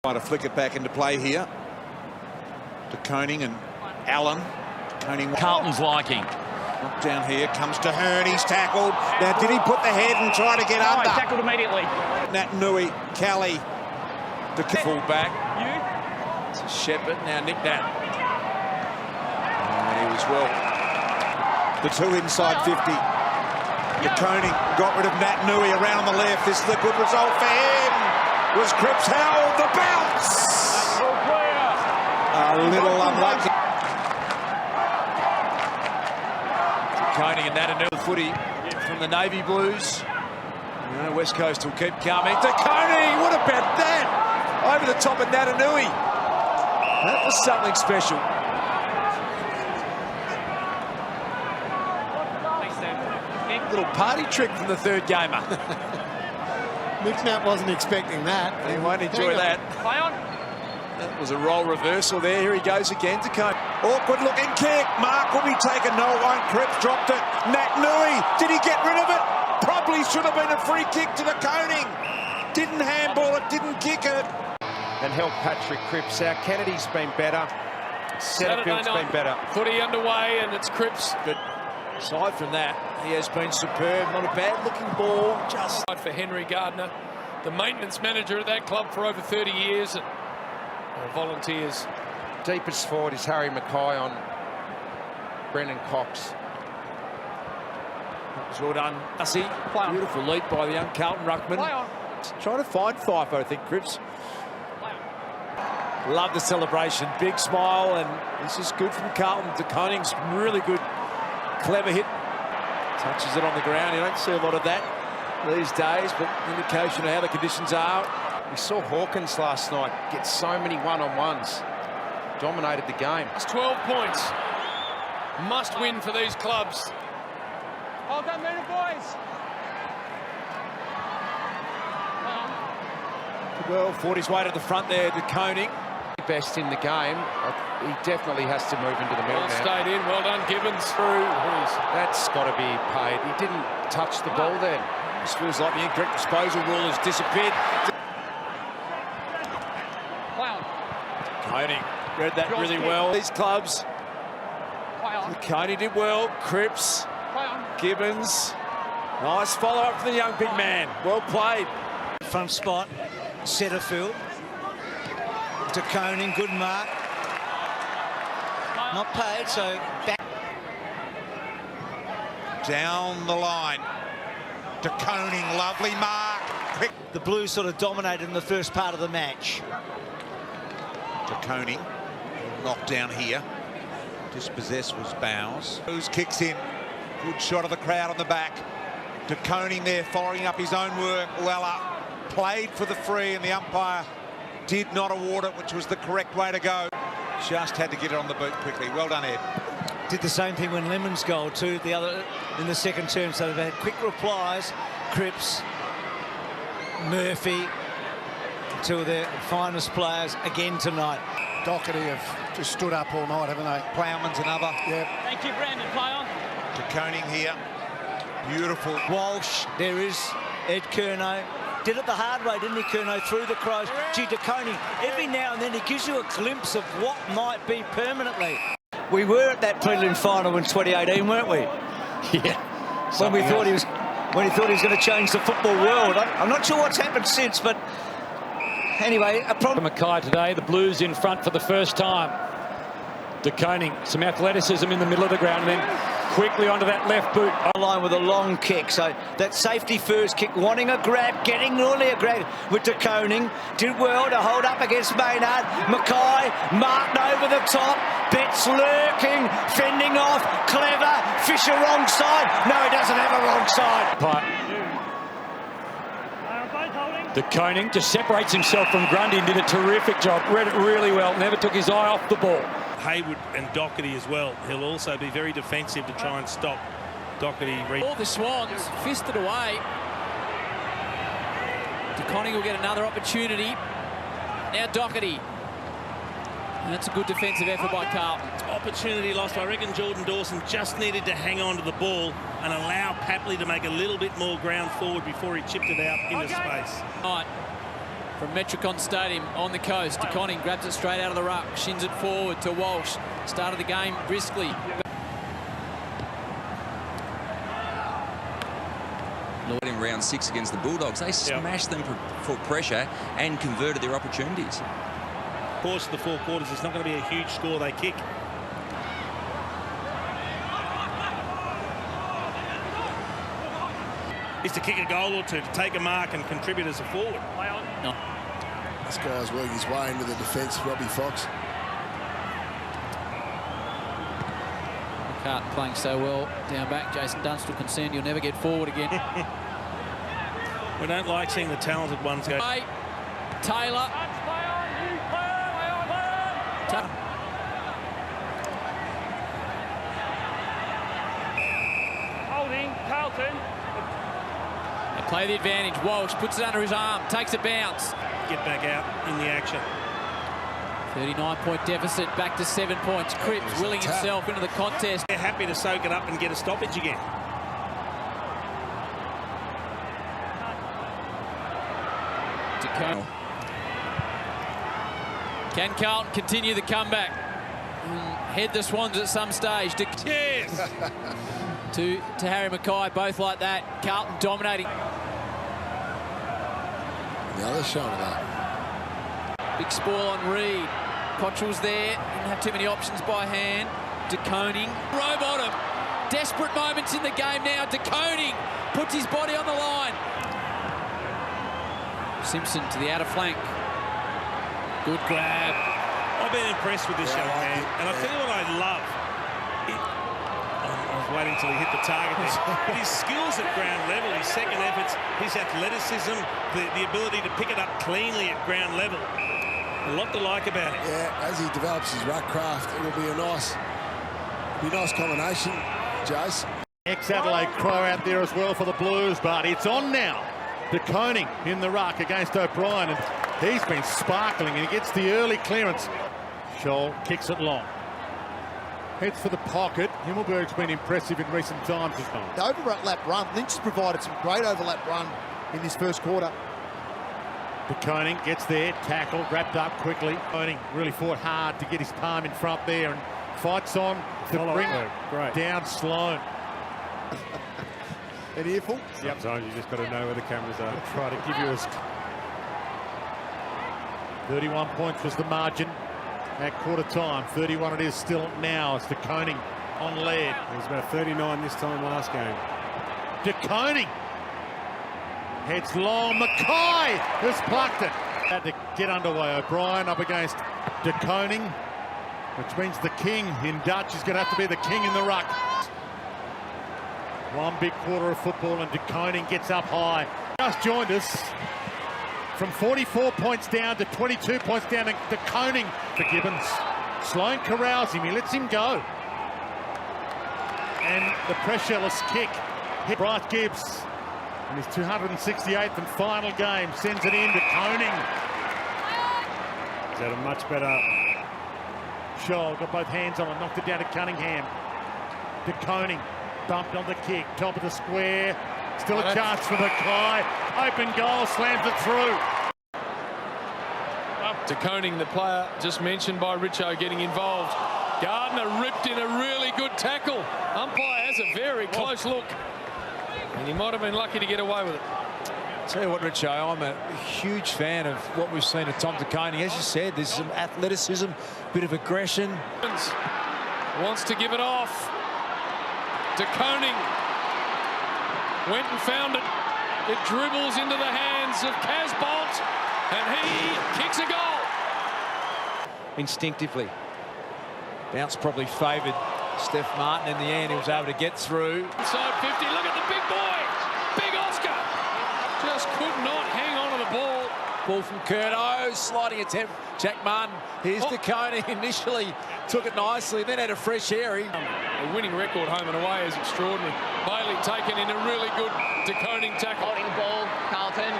Try to flick it back into play here to Koning and Allen. Koning, Carlton's liking. Knocked down here, comes to Hearn, he's tackled. Now, did he put the head and try to get under? He tackled immediately. Nat Nui, Kelly, the full back. You? It's Shepherd, now Nick Nat. And he was well. The two inside 50. The Koning got rid of Nat Nui around the left. This is a good result for him. Was Cripps held the bounce? A little unlucky. Koning and Nat Nui footy from the Navy Blues. West Coast will keep coming. To Koning, what about that? Over the top of Nat Nui. That was something special. Little party trick from the third gamer. Nick Nat wasn't expecting that. He won't enjoy that. Play on. That was a role reversal there. Here he goes again to Koning. Awkward looking kick. Mark will be taken. No, it won't. Cripps dropped it. Nat Nui, did he get rid of it? Probably should have been a free kick to the Koning. Didn't handball it, didn't kick it. And help Patrick Cripps out. Kennedy's been better. Setterfield's been better. Footy underway, and it's Cripps. But aside from that, he has been superb. Not a bad looking ball. Just For Henry Gardner, the maintenance manager at that club for over 30 years. And volunteers. Deepest forward is Harry Mackay on Brendan Cox. that was well done. Beautiful lead by the young Carlton ruckman. Trying to find Fife, I think, Cripps. Love the celebration. Big smile, and this is good from Carlton. To Koning's really good, clever hit. Touches it on the ground. You don't see a lot of that these days, but indication of how the conditions are. We saw Hawkins last night get so many one-on-ones. Dominated the game. It's 12 points. Must win for these clubs. Hold that minute, boys. Well, fought his way to the front there to Koning. Best in the game. He definitely has to move into the middle Well now. stayed in. Well done, Gibbons. That's got to be paid. He didn't touch the ball then. This feels like the incorrect disposal rule has disappeared. Koning read that really well. These clubs. Koning did well. Cripps. Gibbons. Nice follow-up from the young big man. Well played. Front spot. Setterfield. To Koning. Good mark. Not paid, so back. Down the line to Koning, lovely mark. Quick. The Blues sort of dominated in the first part of the match. To Koning, knocked down here. Dispossessed was Bowes. Blues kicks in, good shot of the crowd on the back. To Koning there, following up his own work, well up. Played for the free, and the umpire did not award it, which was the correct way to go. Just had to get it on the boot quickly. Well done, Ed. Did the same thing when Lemon's goal too, the other in the second term. So they've had quick replies. Cripps, Murphy, two of their finest players again tonight. Doherty have just stood up all night, haven't they? Plowman's another. Yeah. Thank you, Brandon. Play on. To Koning here. Beautiful. Walsh, there is Ed Curnow. Did it the hard way, didn't he, Curnow? Through the Crows. Gee, to Koning, every now and then he gives you a glimpse of what might be permanently. We were at that prelim final in 2018, weren't we? Yeah. When he thought he was going to change the football world. I'm not sure what's happened since, but anyway, a problem. Mackay today, the Blues in front for the first time. To Koning, some athleticism in the middle of the ground, and then quickly onto that left boot. Line with a long kick, so that safety first kick, wanting a grab, getting nearly a grab with De Koning. Did well to hold up against Maynard. Mackay marked over the top. Betts lurking, fending off. Clever. Fisher wrong side. No, he doesn't have a wrong side. De Koning just separates himself from Grundy and did a terrific job. Read it really well. Never took his eye off the ball. Haywood and Doherty as well. He'll also be very defensive to try and stop Doherty. All the Swans fisted away. De Koning will get another opportunity. Now Doherty. And that's a good defensive effort by Carlton. Opportunity lost. I reckon Jordan Dawson just needed to hang on to the ball and allow Papley to make a little bit more ground forward before he chipped it out into space. Right. from Petrevski-Seton Stadium on the coast. Koning grabs it straight out of the ruck, shins it forward to Walsh. Started the game briskly. In round 6 against the Bulldogs, they smashed them for pressure and converted their opportunities. Course of the 4 quarters, it's not going to be a huge score they kick. Is to kick a goal or two, to take a mark and contribute as a forward. No. This guy's working his way into the defence, Robbie Fox. Carlton playing so well down back. Jason Dunn still concerned he'll never get forward again. We don't like seeing the talented ones go. Taylor. Holding, Carlton. They play the advantage. Walsh puts it under his arm, takes a bounce. Get back out in the action. 39-point deficit, back to 7 points. Cripps willing himself into the contest. They're happy to soak it up and get a stoppage again. Can Carlton continue the comeback? Head the Swans at some stage. Yes! to Harry Mackay, both like that. Carlton dominating. The other shoulder that. Big spoil on Reed. Cottrell's there. Didn't have too many options by hand. De Koning. Row bottom. Desperate moments in the game now. De Koning puts his body on the line. Simpson to the outer flank. Good grab. I've been impressed with this young man, and I'll tell you what I love. I was waiting until he hit the target there. But his skills at ground level, his second efforts, his athleticism, the ability to pick it up cleanly at ground level. A lot to like about it. Yeah, as he develops his ruck craft, it'll be a nice combination, Jace. Ex-Adelaide Crow out there as well for the Blues, but it's on now. De Koning in the ruck against O'Brien, and he's been sparkling, and he gets the early clearance. Scholl kicks it long. Heads for the pocket. Himmelberg's been impressive in recent times as well. The overlap run. Lynch has provided some great overlap run in this first quarter. De Koning gets there, tackled, wrapped up quickly. Koning really fought hard to get his palm in front there and fights on to bring down Sloan. An earful? Sometimes you just got to know where the cameras are. Try to give you a... 31 points was the margin at quarter time. 31 it is still now. It's De Koning on lead. It was about 39 this time last game. De Koning heads long. Mackay has plucked it. Had to get underway. O'Brien up against De Koning, which means the king in Dutch is going to have to be the king in the ruck. One big quarter of football, and De Koning gets up high. Just joined us from 44 points down to 22 points down to De Koning for Gibbons. Sloan corrals him, he lets him go. And the pressureless kick hit Bryce Gibbs in his 268th and final game. Sends it in to Koning. He's had a much better... Scholl got both hands on it, knocked it down to Cunningham. De Koning bumped on the kick, top of the square. Still a chance for Mackay. Open goal, slams it through. Up to Koning, the player just mentioned by Richo, getting involved. Gardner ripped in a really good tackle. Umpire has a very close look, and he might have been lucky to get away with it. Tell you what, Richo, I'm a huge fan of what we've seen of Tom De Koning. As you said, there's some athleticism, bit of aggression. Wants to give it off. De Koning went and found it. It dribbles into the hands of Casbolt, and he kicks a goal. Instinctively. Bounce probably favoured Steph Martin in the end. He was able to get through. Inside 50, look at the big boy. Big Oscar. Just could not hang on to the ball. Ball from Curto, sliding attempt. Jack Martin. Here's De Koning. Initially took it nicely, then had a fresh air. A winning record home and away is extraordinary. Bailey taken in a really good De Koning tackle. Holding the ball, Carlton.